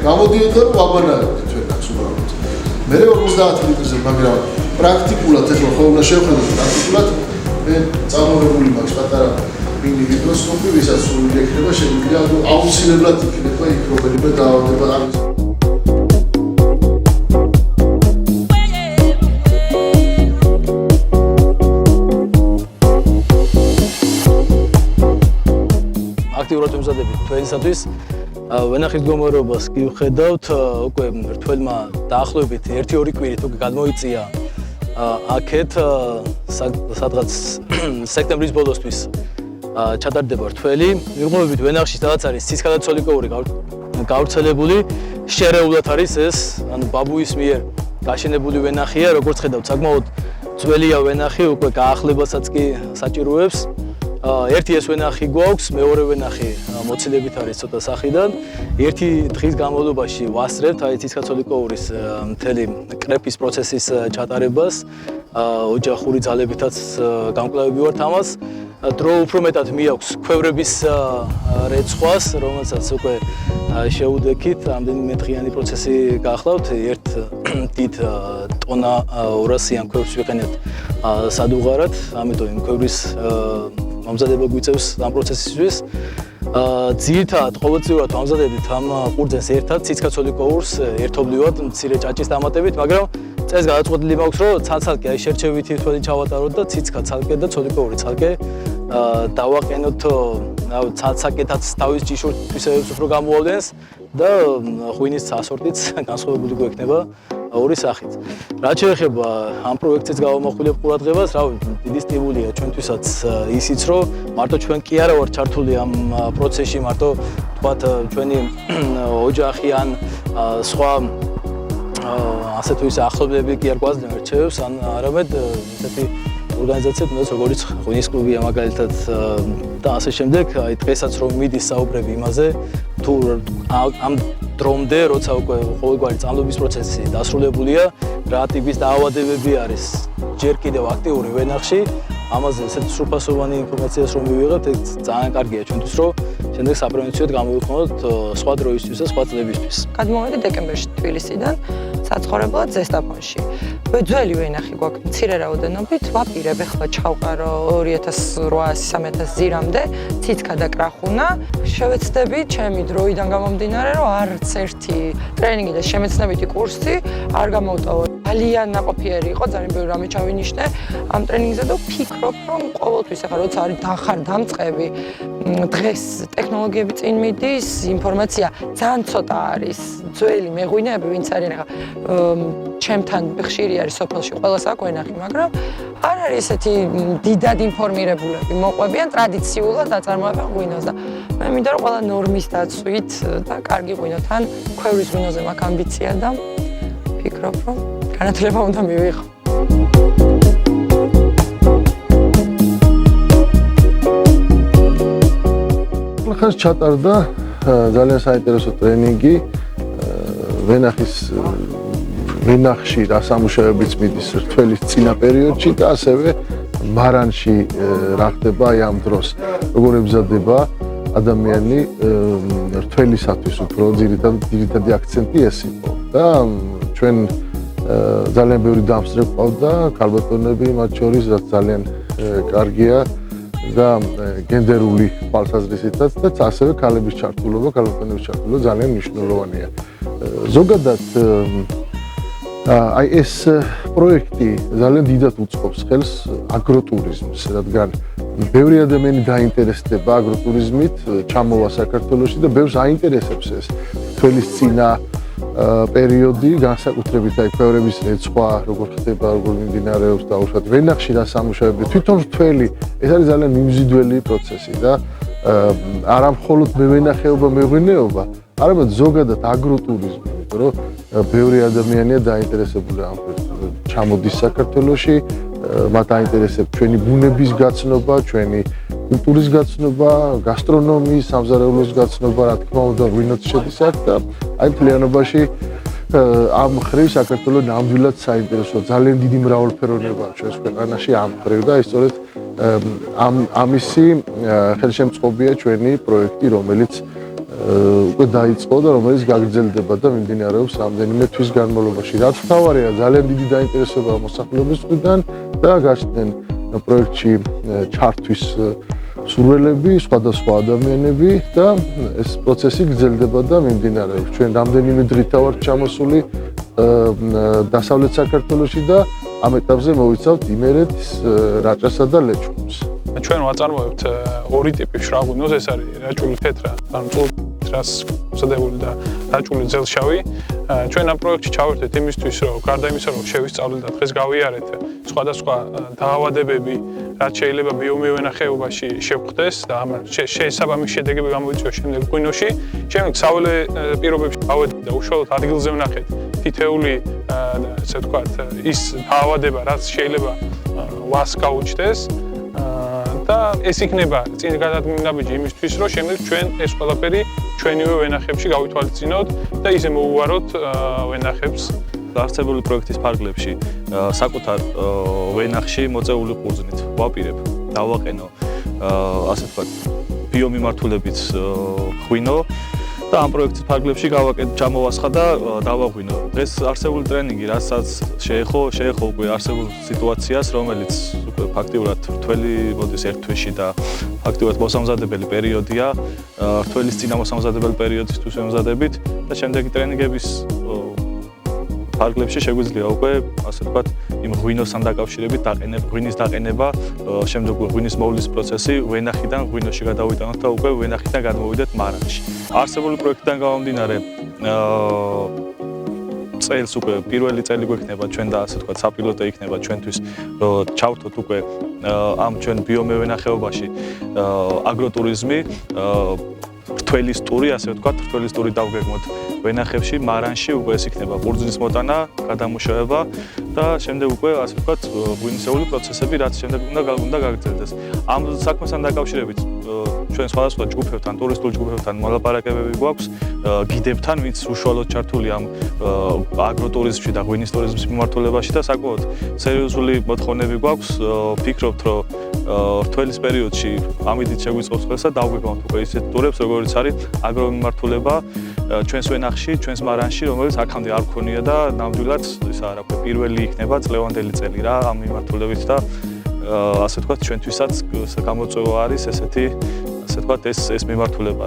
გამოდიოდა რომ ვაბანაებთ ჩვენ აქ უბრალოდ. მე 50 ლიტრზე, მაგრამ პრაქტიკულად ეხლა ხო უნდა შევხედოთ პრაქტიკულად მე წამოვებული მაქვს პატარა მინი მიკროსკოპი, ვისაც სული ექნება, შემიძლია აუცილებლად იქნება იქ რომელიმე დაავადება არის. აქტიურად ვიმზადებით თქვენისათვის. ვენახის მდგომარეობას კი ვხედავთ, უკვე რთველმა დაახლოებით 1-2 კვირით უკვე გადმოიწია აქეთ სადღაც სექტემბრის ბოლოსთვის ჩატარდება რთველი. მიღმობებით ვენახში სადაც არის ციცქა-ცოლიკოვური გავრცელებული, შერეულად არის ეს, ანუ ბაბუის მიერ გაშენებული ვენახია, როგორც ხედავთ, საკმაოდ ძველია ვენახი, უკვე გაახლებასაც კი საჭიროებს. ერთი ეს ვენახი გვაქვს, მეორე ვენახი მოცილებით არის ცოტა სახიდან. ერთი დღის განმავლობაში ვასწრებთ აი ციცქა-ცოლიკოვურის მთელი კრეფის პროცესის ჩატარებას. ოჯახური ძალებითაც გამკლავები ვართ ამას. დრო უფრო მეტად მიაქვს ქვევრების რეცხვას, რომელსაც უკვე შეუდექით, რამდენიმე დღიანი პროცესი გაახლავთ. ერთ დიდ ტონა 200-იან ქვევრს ვიყენებთ სადუღარად, ამიტომ იმ ქვევრის მომზადება გვიწევს ამ პროცესისთვის. ძირითადად ყოველწლიურად ვამზადებით ამ ყურძენს ერთად ციცქა-ცოლიკოვურს ერთობლივად მცირე ჭაჭის დამატებით, მაგრამ წელს გადაწყვეტილი მაქვს, რომ ცალ-ცალკე აი შერჩევითი თველი ჩავატაროთ და ციცქა ცალკე და ცოლიკოვური ცალკე დავაყენოთ, ცალ-ცალკეთაც თავის ჭიშურთვისებებს უფრო გამოავლენს და ღვინის ასორტიც განსხვავებული გვექნება ორი სახით. რაც შეეხება ამ პროექტის გამომახვილებ ყურადღებას, დიდი სტიმულია ჩვენთვისაც ისიც, რომ მარტო ჩვენ კი არა ვართ ჩართული ამ პროცესში, მარტო თქვათ ჩვენი ოჯახი ან სხვა ასე თუ ისე ახლობლები კი არ გვაძლევენ რჩევებს, ან არამედ ესეთი ორგანიზაციები, როგორც ღვინის კლუბია მაგალითად და ასე შემდეგ. აი დღესაც რომ მიდის საუბრები იმაზე, თუ ამ დრომდე, როცა უკვე ყოველგვარი წამლობის პროცესი დასრულებულია, რა ტიპის დაავადებები არის ჯერ კიდევ აქტიური ვენახში, ამაზე ესეთ სრულფასოვანი ინფორმაციას რომ მივიღებთ, ეს ძალიან კარგია ჩვენთვის, რომ შემდეგ საპრევენციოდ გამოვიყენოთ სხვა დროისთვის და სხვა წლებისთვის. გადმოვედი დეკემბერში თბილისიდან საცხოვრებლად ზესტაფონში. ძველი ვენახი გვაქვს მცირე რაოდენობით, ვაპირებ ახლა ჩავყარო 2800-3000 ზირამდე, ციცქა და კრახუნა. შევეცდები ჩემი დროიდან გამომდინარე, რომ არც ერთი ტრენინგი და შემეცნებითი კურსი არ გამოვტოვო. ძალიან ნაყოფიერი იყო, ძალიან ბევრი რამე ჩავინიშნე ამ ტრენინგზე და ვფიქრობ, რომ ყოველთვის ახლა როცა არის ხარ დამწყები, დღეს ტექნოლოგიები წინ მიდის, ინფორმაცია ძალიან ცოტა არის. ძველი მეღვინეები, ვინც არიან ახლა ჩემთან ხშირი არის სოფელში, ყველას აქვს ვენახი, მაგრამ არ არის ესეთი დიდად ინფორმირებულები, მოყვებიან ტრადიციულად აწარმოებენ ღვინოს და მე მინდა რომ ყველა ნორმის დაცვით და კარგი ღვინო თან ქვევრის ღვინოზე მაქვს ამბიცია და ვფიქრობ, რომ განათლება უნდა მივიღო. ახლა ჩატარდა ძალიან საინტერესო ტრენინგი ვენახში დასამუშავებიც მიდის რთველის წინა პერიოდში და ასევე მარანში რა ხდება აი ამ დროს, როგორ ემზადება ადამიანი რთველისათვის უფრო ძირითადი აქცენტი ეს იყო და ჩვენ ძალიან ბევრი დამსწრე ყავდა ქალბატონები, მათ შორის რაც ძალიან კარგია და გენდერული თვალსაზრისითაც და ასევე ქალების ჩართულობა, ქალბატონების ჩართულობა ძალიან მნიშვნელოვანია. ზოგადად აი ეს პროექტი ძალიან დიდად უწყობს ხელს აგროტურიზმს, რადგან ბევრი ადამიანი დაინტერესდება აგროტურიზმით, ჩამოვა საქართველოში და ბევრს აინტერესებს ეს თველის წინა პერიოდი განსაკუთრებით აი ქვევრების რეცხვა, როგორ ხდება, როგორ მიმდინარეობს და უშუალოდ ვენახში და სამუშაოები თვითონ რთველი, ეს არის ძალიან მიმზიდველი პროცესი და არა მხოლოდ მევენახეობა, მეღვინეობა, არამედ ზოგადად აგროტურიზმი, იმიტომ რომ ბევრი ადამიანია დაინტერესებული ამ ჩამოდის საქართველოში, მათ აინტერესებს ჩვენი ბუნების გაცნობა, ჩვენი კულტურის გაცნობა, გასტრონომიის, სამზარეულოს გაცნობა, რა თქმა უნდა, ღვინოც შედის აქ და აი მთლიანობაში ამ მხრივ საქართველო ნამდვილად საინტერესოა, ძალიან დიდი მრავალფეროვნებაა ჩვენს ქვეყანაში ამ მხრივ და ის სწორედ ამისი ხელშემწყობია ჩვენი პროექტი, რომელიც უკვე დაიწყო და რომელიც გაგრძელდება და მიმდინარეობს რამდენიმე თვის განმავლობაში. რაც მთავარია, ძალიან დიდი დაინტერესება მოსახლეობის მხრიდან და გაჩნდნენ პროექტში ჩართვის სურვილები, სხვადასხვა ადამიანები და ეს პროცესი გრძელდება და მიმდინარეობს. ჩვენ რამდენიმე დრითა ვართ ჩამოსული დასავლეთ საქართველოში და ამ ეტაპზე მოვიცავთ იმერეთს, რაჭასა და ლეჩხუმს. ჩვენ ვაწარმოებთ ორი ტიპის შრაღუნოს, ეს არის რაჭული თეთრა, ანუ რას მოსადებული და რაჭული ძელშავი. ჩვენ ამ პროექტში ჩავერთეთ იმისთვის, რომ გარდა იმისა, რომ შევისწავლეთ და დღეს გავიარეთ სხვადასხვა დაავადებები, რაც შეიძლება ბიომევენახეობაში შევხვდეს და ამ შესაბამის შედეგები გამოიწვია შემდეგ ღვინოში. შემდეგ საველე პირობებში გავედით და უშუალოდ ადგილზე ვნახეთ თითეული, ესე ვთქვათ, ის დაავადება, რაც შეიძლება ვას გაუჩნდეს. და ეს იქნება წინ გადადგმული იმისთვის, რომ შემდეგ ჩვენ ეს ყველაფერი ჩვენივე ვენახებში გავითვალისწინოთ და ისე მოუვაროთ ვენახებს. არსებული პროექტის ფარგლებში საკუთარ ვენახში მოწეული ყურძნით ვაპირებ, დავაყენო ასე ვთქვათ ბიომიმართულებით ღვინო და ამ პროექტის ფარგლებში ჩამოვასხა და დავაღვინო. დღეს არსებული ტრენინგი, რასაც შეეხო უკვე არსებულ სიტუაციას, რომელიც უკვე ფაქტიურად რთველი მოდის ერთ თვეში და ფაქტიურად მოსამზადებელი პერიოდია, რთველის წინა მოსამზადებელი პერიოდისთვის ვემზადებით და შემდეგი ტრენინგების ფარგლებში შეგვიძლია უკვე ასე ვთქვათ იმ ღვინოსთან დაკავშირებით ღვინის დაყენება, შემდეგ ღვინის მოვლის პროცესი ვენახიდან ღვინოში გადავიტანოთ და უკვე ვენახიდან გადმოვიდეთ მარანში. არსებული პროექტიდან გამომდინარე წელს უკვე პირველი წელი გვექნება ჩვენ და ასე ვთქვათ საპილოტო იქნება ჩვენთვის, რომ ჩავთოთ უკვე ამ ჩვენ ბიომევენახეობაში აგროტურიზმი, რთველის ტური, ასე ვთქვათ, რთველის ტური დავგეგმოთ ვენახებში, მარანში უკვე ეს იქნება ყურძნის მოტანა, გადამუშავება და შემდეგ უკვე ასე ვთქვათ ღვინისეული პროცესები, რაც შემდეგ უნდა გაგრძელდეს. ამ საქმესთან დაკავშირებით ჩვენ სხვადასხვა ჯგუფებთან, ტურისტულ ჯგუფებთან მოლაპარაკებები გვაქვს, გიდებთან, ვინც უშუალოდ ჩართული ამ აგროტურიზმში და ღვინის ტურიზმის მიმართულებაში და საკმაოდ სერიოზული მოთხოვნები გვაქვს. ვფიქრობთ, რომ რთველის პერიოდში ამით შეგვიწყობს ხელს და დავგვეგმავთ უკვე ისეთ ტურებს, როგორიც არის აგრომიმართულება ჩვენს ვენახში, ჩვენს მარანში, რომელიც აქამდე არ გქონია და ნამდვილად ისა რა ქვია, პირველი იქნება წლევანდელი წელი რა ამ მიმართულებით და ასე ვთქვათ, ჩვენთვისაც გამოწვევა არის ესეთი, ასე ვთქვათ, ეს მიმართულება.